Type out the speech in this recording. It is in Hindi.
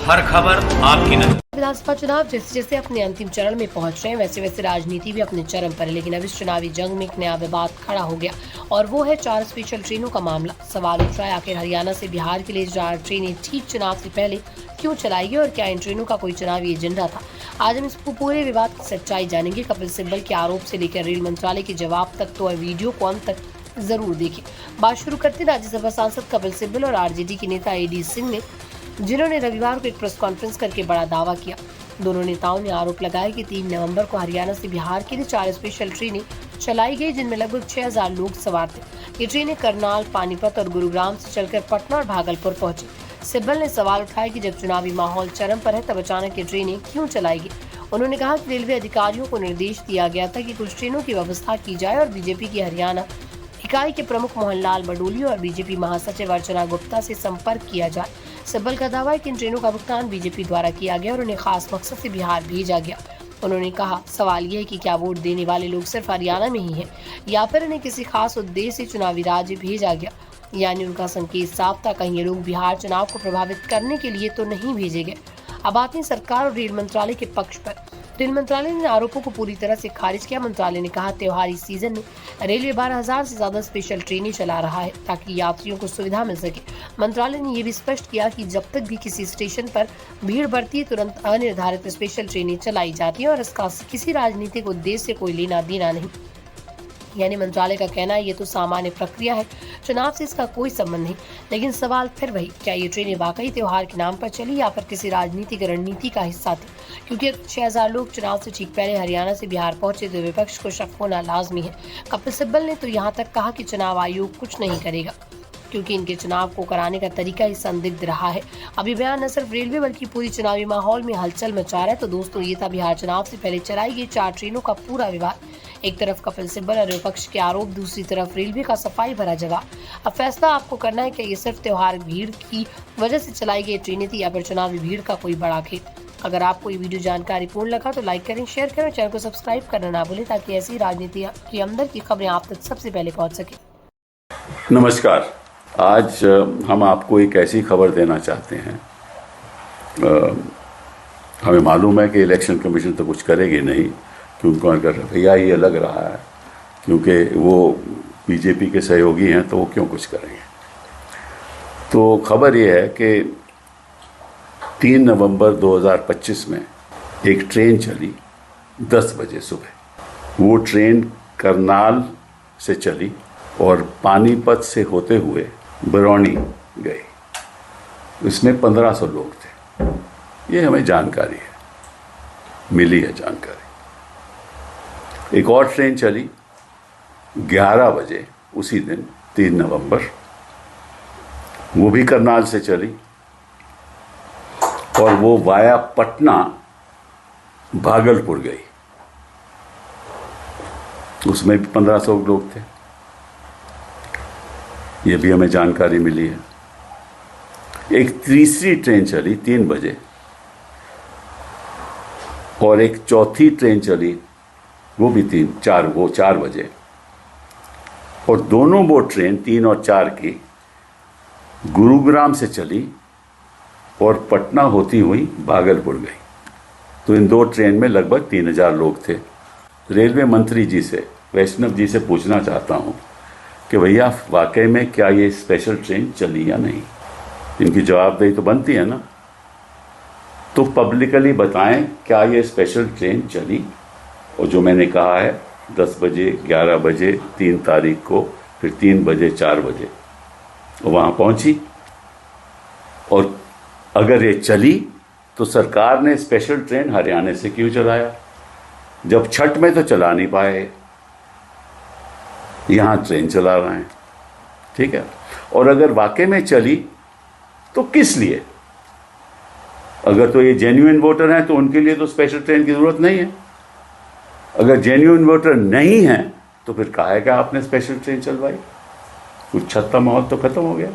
हर खबर आपकी नजर। विधानसभा चुनाव जैसे जैसे अपने अंतिम चरण में पहुंच रहे हैं वैसे वैसे राजनीति भी अपने चरम पर है, लेकिन अब इस चुनावी जंग में एक नया विवाद खड़ा हो गया और वो है 4 स्पेशल ट्रेनों का मामला। सवाल उठ रहा है, आखिर हरियाणा से बिहार के लिए 4 ट्रेनें ठीक चुनाव से पहले क्यों चलाई गई और क्या इन ट्रेनों का कोई चुनावी एजेंडा था? आज हम इस पूरे विवाद की सच्चाई जानेंगे। कपिल सिब्बल के आरोप से लेकर रेल मंत्रालय के जवाब तक, तो वीडियो को अंत तक जरूर देखें। बात शुरू करते राज्यसभा सांसद कपिल सिब्बल और आरजेडी के नेता एडी सिंह ने, जिन्होंने रविवार को एक प्रेस कॉन्फ्रेंस करके बड़ा दावा किया। दोनों नेताओं ने आरोप लगाया कि 3 नवंबर को हरियाणा से बिहार के लिए 4 स्पेशल ट्रेनें चलाई गई, जिनमें लगभग 6000 लोग सवार थे। ये ट्रेनें करनाल, पानीपत और गुरुग्राम से चलकर पटना और भागलपुर पहुंची। सिब्बल ने सवाल उठाया कि जब चुनावी माहौल चरम पर है तब अचानक ये ट्रेनें क्यों चलाई गई। उन्होंने कहा कि रेलवे अधिकारियों को निर्देश दिया गया था कि कुछ ट्रेनों की व्यवस्था की जाए और बीजेपी की हरियाणा इकाई के प्रमुख मोहनलाल बडोली और बीजेपी महासचिव अर्चना गुप्ता से संपर्क किया जाए। सिब्बल का दावा है कि इन ट्रेनों का भुगतान बीजेपी द्वारा किया गया और उन्हें खास मकसद से बिहार भेजा गया। उन्होंने कहा, सवाल ये है कि क्या वोट देने वाले लोग सिर्फ हरियाणा में ही हैं या फिर इन्हें किसी खास उद्देश्य से चुनावी राज्य भेजा गया। यानी उनका संकेत साफ था, कहीं ये लोग बिहार चुनाव को प्रभावित करने के लिए तो नहीं भेजे गए। अब आते हैं सरकार और रेल मंत्रालय के पक्ष पर। रेल मंत्रालय ने आरोपों को पूरी तरह से खारिज किया। मंत्रालय ने कहा, त्योहारी सीजन में रेलवे 12,000 से ज्यादा स्पेशल ट्रेनें चला रहा है ताकि यात्रियों को सुविधा मिल सके। मंत्रालय ने यह भी स्पष्ट किया कि जब तक भी किसी स्टेशन पर भीड़ बढ़ती है तुरंत अनिर्धारित स्पेशल ट्रेनें चलाई जाती है और इसका किसी राजनीतिक उद्देश्य से कोई लेना देना नहीं। यानी मंत्रालय का कहना है ये तो सामान्य प्रक्रिया है, चुनाव से इसका कोई संबंध नहीं। लेकिन सवाल फिर वही, क्या ये ट्रेनें वाकई त्योहार के नाम पर चली या फिर किसी राजनीतिक रणनीति का हिस्सा थी? क्योंकि 6000 लोग चुनाव से ठीक पहले हरियाणा से बिहार पहुंचे तो विपक्ष को शक होना लाजमी है। कपिल सिब्बल ने तो यहाँ तक कहा कि चुनाव आयोग कुछ नहीं करेगा क्योंकि इनके चुनाव को कराने का तरीका ही संदिग्ध रहा है। अभी बयान न सिर्फ रेलवे बल्कि पूरी चुनावी माहौल में हलचल मचा रहा है। तो दोस्तों, ये था बिहार चुनाव से पहले चलाई गई 4 ट्रेनों का पूरा विवाद। एक तरफ कपिल सिब्बल और विपक्ष के आरोप, दूसरी तरफ रेलवे का सफाई भरा जवाब। अब फैसला आपको करना है कि ये सिर्फ त्योहार भीड़ की वजह से चलाई गई ट्रेनें थी या फिर चुनावी भीड़ का कोई बड़ा खेल। अगर आपको ये वीडियो जानकारी पूर्ण लगा तो लाइक करें, शेयर करें, चैनल को सब्सक्राइब करना ना भूलें ताकि ऐसी राजनीति के अंदर की खबरें आप तक सबसे पहले पहुंच सके। नमस्कार। आज हम आपको एक ऐसी खबर देना चाहते हैं। हमें मालूम है कि इलेक्शन कमीशन तो कुछ करेगी नहीं, कि उनको अगर रवैया ही अलग रहा है, क्योंकि वो बीजेपी के सहयोगी हैं तो वो क्यों कुछ करेंगे। तो खबर ये है कि 3 नवंबर 2025 में एक ट्रेन चली 10 बजे सुबह। वो ट्रेन करनाल से चली और पानीपत से होते हुए बरौनी गई। इसमें 1500 लोग थे। ये हमें जानकारी है, मिली है जानकारी। एक और ट्रेन चली 11 बजे उसी दिन 3 नवंबर, वो भी करनाल से चली और वो वाया पटना भागलपुर गई। उसमें भी 1500 लोग थे। ये भी हमें जानकारी मिली है। एक तीसरी ट्रेन चली 3 बजे और एक चौथी ट्रेन चली वो भी 4 बजे, और दोनों वो ट्रेन 3 और 4 की गुरुग्राम से चली और पटना होती हुई भागलपुर गई। तो इन 2 ट्रेन में लगभग 3000 लोग थे। रेलवे मंत्री जी से, वैष्णव जी से पूछना चाहता हूँ कि भैया वाकई में क्या ये स्पेशल ट्रेन चली या नहीं। इनकी जवाबदेही तो बनती है ना, तो पब्लिकली बताएं क्या ये स्पेशल ट्रेन चली। और जो मैंने कहा है 10 बजे, 11 बजे, 3 तारीख को, फिर 3 बजे, 4 बजे वहाँ पहुँची। और अगर ये चली तो सरकार ने स्पेशल ट्रेन हरियाणा से क्यों चलाया, जब छठ में तो चला नहीं पाए, यहाँ ट्रेन चला रहे हैं। ठीक है। और अगर वाकई में चली तो किस लिए? अगर तो ये जेन्युइन वोटर हैं तो उनके लिए तो स्पेशल ट्रेन की जरूरत नहीं है। अगर जेन्युइन वोटर नहीं है तो फिर काहे का आपने स्पेशल ट्रेन चलवाई? कुछ छत्ता माहौल तो खत्म हो गया।